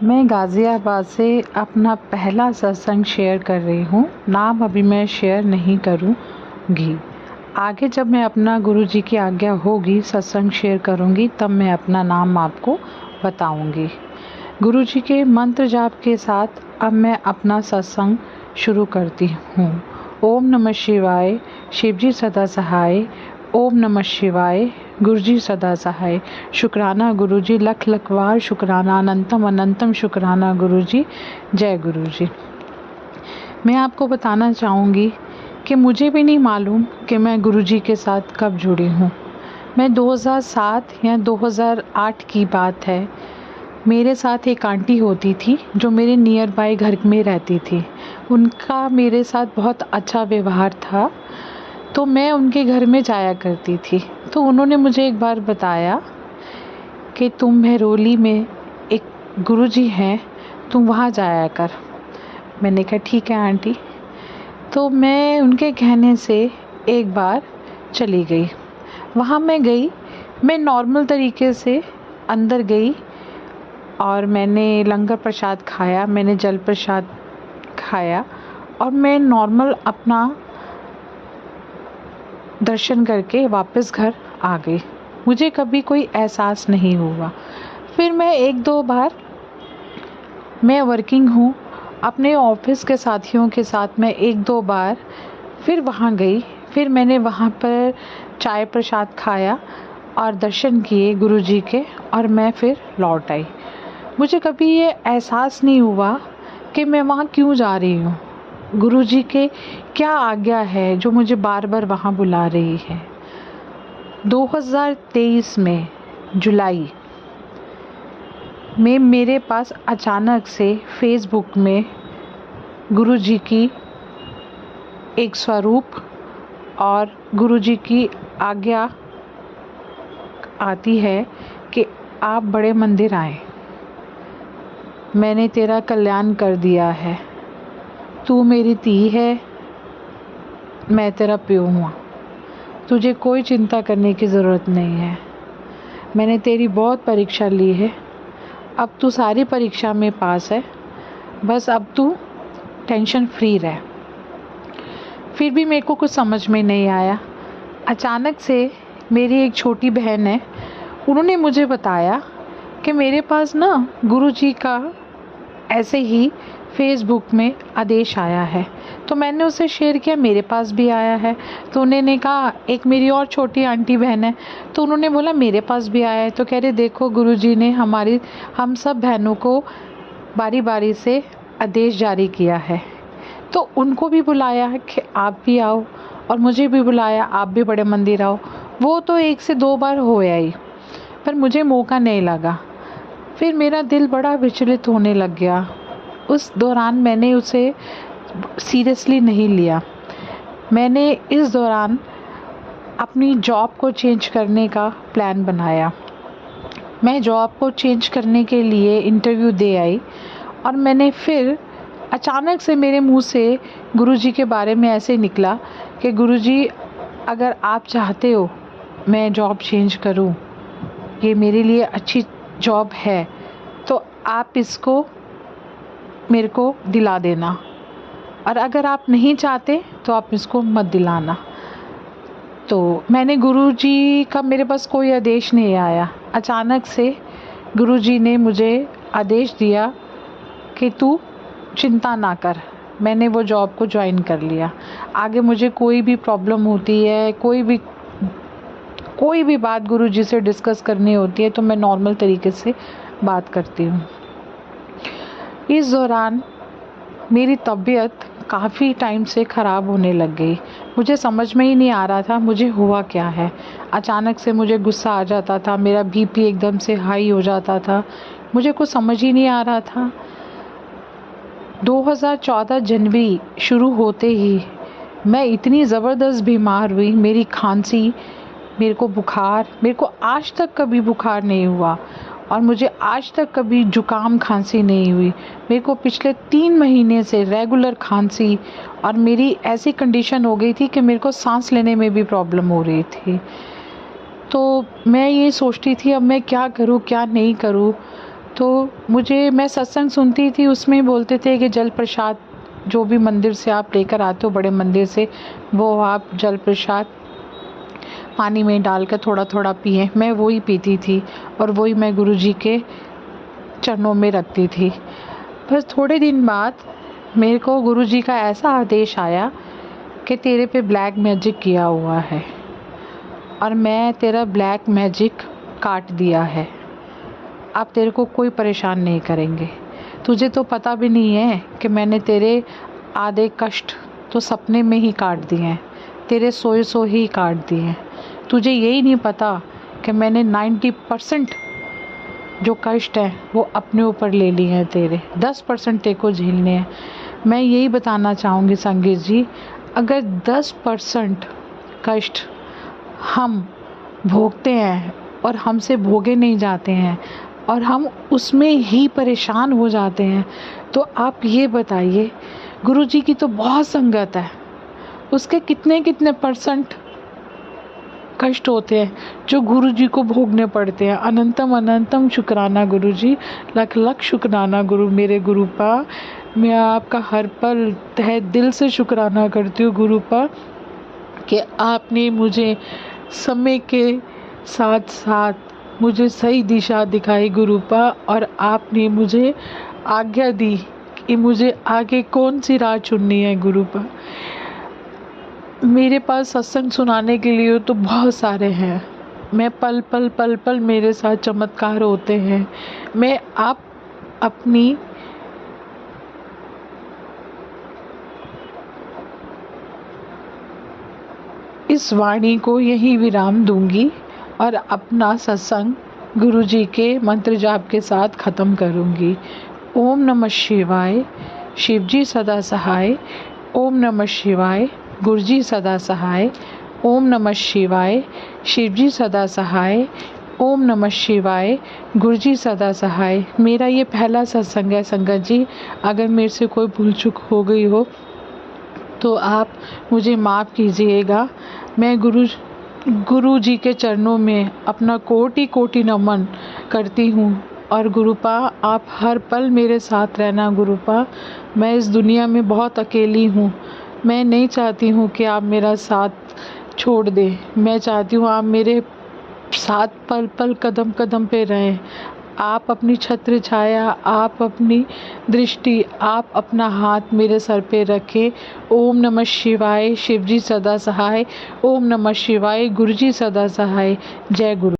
मैं गाज़ियाबाद से अपना पहला सत्संग शेयर कर रही हूँ। नाम अभी मैं शेयर नहीं करूँगी। आगे जब मैं अपना गुरुजी की आज्ञा होगी सत्संग शेयर करूँगी, तब मैं अपना नाम आपको बताऊँगी। गुरुजी के मंत्र जाप के साथ अब मैं अपना सत्संग शुरू करती हूँ। ओम नमः शिवाय, शिवजी सदा सहाय। ओम नमः शिवाय, गुरुजी सदा सहाय। शुक्राना गुरुजी, लख लख बार शुक्राना, अनंतम अनंतम शुक्राना गुरुजी। जय गुरुजी। मैं आपको बताना चाहूँगी कि मुझे भी नहीं मालूम कि मैं गुरुजी के साथ कब जुड़ी हूँ। मैं 2007 या 2008 की बात है। मेरे साथ एक आंटी होती थी जो मेरे नियर बाय घर में रहती थी। उनका मेरे साथ बहुत अच्छा व्यवहार था, तो मैं उनके घर में जाया करती थी। तो उन्होंने मुझे एक बार बताया कि तुम महरौली में एक गुरुजी हैं, तुम वहाँ जाया कर। मैंने कहा ठीक है आंटी। तो मैं उनके कहने से एक बार चली गई। वहाँ मैं गई, मैं नॉर्मल तरीके से अंदर गई और मैंने लंगर प्रसाद खाया, मैंने जल प्रसाद खाया और मैं नॉर्मल अपना दर्शन करके वापस घर आ गई। मुझे कभी कोई एहसास नहीं हुआ। फिर मैं एक दो बार, मैं वर्किंग हूँ, अपने ऑफिस के साथियों के साथ मैं एक दो बार फिर वहाँ गई। फिर मैंने वहाँ पर चाय प्रसाद खाया और दर्शन किए गुरुजी के और मैं फिर लौट आई। मुझे कभी ये एहसास नहीं हुआ कि मैं वहाँ क्यों जा रही हूँ, गुरुजी के क्या आज्ञा है जो मुझे बार बार वहाँ बुला रही है। 2023 में जुलाई में मेरे पास अचानक से फेसबुक में गुरुजी की एक स्वरूप और गुरुजी की आज्ञा आती है कि आप बड़े मंदिर आए, मैंने तेरा कल्याण कर दिया है, तू मेरी धी है, मैं तेरा प्यो हूँ, तुझे कोई चिंता करने की ज़रूरत नहीं है। मैंने तेरी बहुत परीक्षा ली है, अब तू सारी परीक्षा में पास है, बस अब तू टेंशन फ्री रह। फिर भी मेरे को कुछ समझ में नहीं आया। अचानक से मेरी एक छोटी बहन है, उन्होंने मुझे बताया कि मेरे पास ना गुरुजी का ऐसे ही फेसबुक में आदेश आया है। तो मैंने उसे शेयर किया, मेरे पास भी आया है। तो उन्होंने कहा, एक मेरी और छोटी आंटी बहन है, तो उन्होंने बोला मेरे पास भी आया है। तो कह रहे देखो गुरुजी ने हम सब बहनों को बारी बारी से आदेश जारी किया है। तो उनको भी बुलाया कि आप भी आओ और मुझे भी बुलाया, आप भी बड़े मंदिर आओ। वो तो 1 से 2 बार हो आई, पर मुझे मौका नहीं लगा। फिर मेरा दिल बड़ा विचलित होने लग गया। उस दौरान मैंने उसे सीरियसली नहीं लिया। मैंने इस दौरान अपनी जॉब को चेंज करने का प्लान बनाया। मैं जॉब को चेंज करने के लिए इंटरव्यू दे आई और मैंने फिर अचानक से मेरे मुंह से गुरुजी के बारे में ऐसे निकला कि गुरुजी अगर आप चाहते हो मैं जॉब चेंज करूं, ये मेरे लिए अच्छी जॉब है, तो आप इसको मेरे को दिला देना, और अगर आप नहीं चाहते तो आप इसको मत दिलाना। तो मैंने गुरुजी का, मेरे पास कोई आदेश नहीं आया। अचानक से गुरुजी ने मुझे आदेश दिया कि तू चिंता ना कर। मैंने वो जॉब को ज्वाइन कर लिया। आगे मुझे कोई भी प्रॉब्लम होती है, कोई भी बात गुरुजी से डिस्कस करनी होती है, तो मैं नॉर्मल तरीके से बात करती हूँ। इस दौरान मेरी तबीयत काफ़ी टाइम से ख़राब होने लग गई। मुझे समझ में ही नहीं आ रहा था मुझे हुआ क्या है। अचानक से मुझे गुस्सा आ जाता था, मेरा बीपी एकदम से हाई हो जाता था, मुझे कुछ समझ ही नहीं आ रहा था। 2014 जनवरी शुरू होते ही मैं इतनी ज़बरदस्त बीमार हुई। मेरी खांसी, मेरे को बुखार, मेरे को आज तक कभी बुखार नहीं हुआ और मुझे आज तक कभी जुकाम खांसी नहीं हुई। मेरे को पिछले 3 महीने से रेगुलर खांसी, और मेरी ऐसी कंडीशन हो गई थी कि मेरे को सांस लेने में भी प्रॉब्लम हो रही थी। तो मैं ये सोचती थी अब मैं क्या करूँ क्या नहीं करूँ। तो मैं सत्संग सुनती थी, उसमें बोलते थे कि जल प्रसाद जो भी मंदिर से आप लेकर आते हो, बड़े मंदिर से, वो आप जल प्रसाद पानी में डालकर थोड़ा थोड़ा पिए। मैं वही पीती थी और वही मैं गुरुजी के चरणों में रखती थी। बस थोड़े दिन बाद मेरे को गुरुजी का ऐसा आदेश आया कि तेरे पे ब्लैक मैजिक किया हुआ है और मैं तेरा ब्लैक मैजिक काट दिया है। अब तेरे को कोई परेशान नहीं करेंगे। तुझे तो पता भी नहीं है कि मैंने तेरे आधे कष्ट तो सपने में ही काट दिए हैं, तेरे सोए सो ही काट दिए हैं। तुझे यही नहीं पता कि मैंने 90% जो कष्ट हैं वो अपने ऊपर ले लिए हैं, तेरे 10% तेरे को झेलने हैं। मैं यही बताना चाहूँगी संगीत जी, अगर 10% कष्ट हम भोगते हैं और हमसे भोगे नहीं जाते हैं और हम उसमें ही परेशान हो जाते हैं, तो आप ये बताइए, गुरुजी की तो बहुत संगत है, उसके कितने कितने % कष्ट होते हैं जो गुरुजी को भोगने पड़ते हैं। अनंतम अनंतम शुक्राना गुरुजी, लख लख शुक्राना गुरु, मेरे गुरुपा। मैं आपका हर पल तहे दिल से शुक्राना करती हूँ गुरुपा कि आपने मुझे समय के साथ साथ मुझे सही दिशा दिखाई गुरुपा, और आपने मुझे आज्ञा दी कि मुझे आगे कौन सी राह चुननी है गुरुपा। मेरे पास सत्संग सुनाने के लिए तो बहुत सारे हैं। मैं पल पल मेरे साथ चमत्कार होते हैं। मैं आप अपनी इस वाणी को यही विराम दूंगी और अपना सत्संग गुरुजी के मंत्र जाप के साथ ख़त्म करूंगी। ओम नमः शिवाय, शिवजी सदा सहाय। ओम नमः शिवाय, गुरुजी सदा सहाय। ओम नमः शिवाय, शिवजी सदा सहाय। ओम नमः शिवाय, गुरुजी सदा सहाय। मेरा ये पहला सत्संग है संगत जी, अगर मेरे से कोई भूल चूक हो गई हो तो आप मुझे माफ़ कीजिएगा। मैं गुरु जी के चरणों में अपना कोटि कोटि नमन करती हूँ। और गुरुपा, आप हर पल मेरे साथ रहना गुरुपा। मैं इस दुनिया में बहुत अकेली हूँ। मैं नहीं चाहती हूँ कि आप मेरा साथ छोड़ दें। मैं चाहती हूँ आप मेरे साथ पल पल कदम कदम पे रहें। आप अपनी छत्र छाया, आप अपनी दृष्टि, आप अपना हाथ मेरे सर पे रखें। ओम नमः शिवाय, शिवजी सदा सहाय। ओम नमः शिवाय, गुरुजी सदा सहाय। जय गुरु।